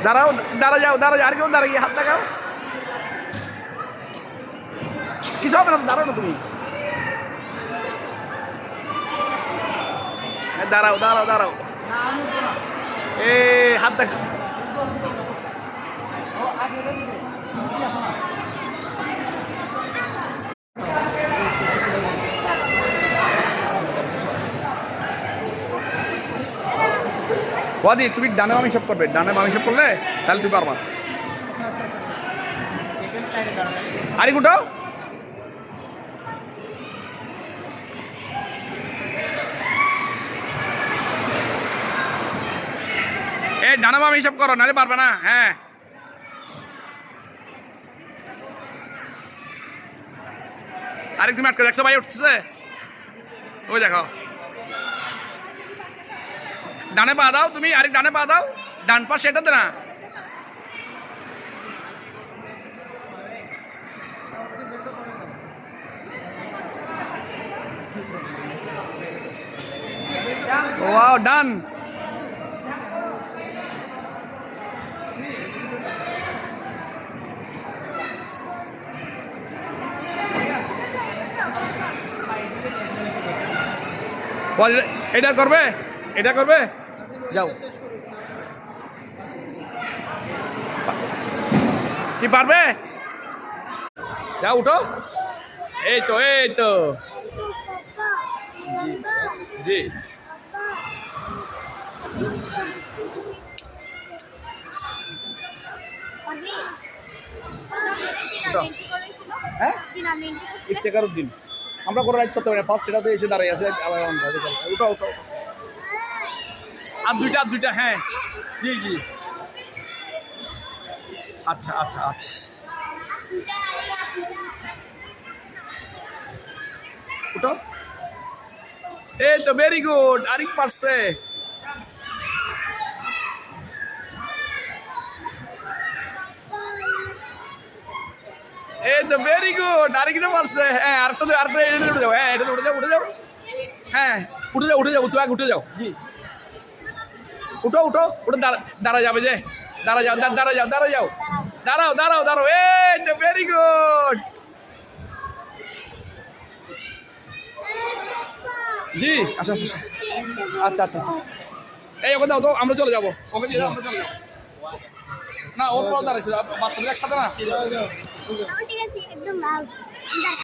দাঁড়াও, দাঁড়া যাও, দাঁড়া যাও, আর কেউ দাঁড়িয়ে হাত দেখাও। কিছু হবে না, দাঁড়াও না তুমি। দাঁড়াও, দাঁড়াও, দাঁড়াও। হাত দেখাও। ওয়াদি, তুমি ডানে বাম হিসাব করবে, ডানে বাম হিসাব করলে তাহলে তুমি পারবা। আরে গুটাও। ডানে বাম হিসাব করো, নাহলে পারবে না। হ্যাঁ, আরেক তুমি আটকে দেখছো ভাই উঠছে, ওই দেখো। ডানে পা দাও তুমি, আরেক ডানে পা দাও, ডান পা সেটাতে না। ওয়াও, ডান। এটা করবে, এটা করবে, যাও। কি পারবে? যাও, উঠো। এই তো, এই তো। জি, হ্যাঁ, ইফতেখারুর দিন আমরা করে রাইট করতে পারি। ফার্স্ট সেটাতে এসে দাঁড়িয়ে আছে। উঠো, উঠো। আর দুইটা, আর দুইটা। হ্যাঁ, জি জি। আচ্ছা, আচ্ছা, আচ্ছা। উঠো। এই তো, ভেরি গুড। আরেক পারছে। এই তো, ভেরি গুড। আরেকটা পারছে। হ্যাঁ, আরেকটা উঠে যাও। হ্যাঁ, এটা উঠে যাও, উঠে যাও। হ্যাঁ, উঠে যাও, উঠে যাও, তুমি আগে উঠে যাও। জি, উঠো, উঠো, উঠে দাঁড়া যাবে যে। দাঁড়া যাও, দাঁড়া যাও, দাঁড়া যাও, দাঁড়াও, দাঁড়াও, দাঁড়াও। এই তো, ভেরি গুড। জি, আচ্ছা, আচ্ছা, আচ্ছা, আচ্ছা। এই ওকে দাও তো, আমরা চলে যাবো। ওকে দিয়ে দাও, আমরা চলে যাবো। না, ওর পর দাঁড়াইছিল বাচ্চাদের একসাথে না।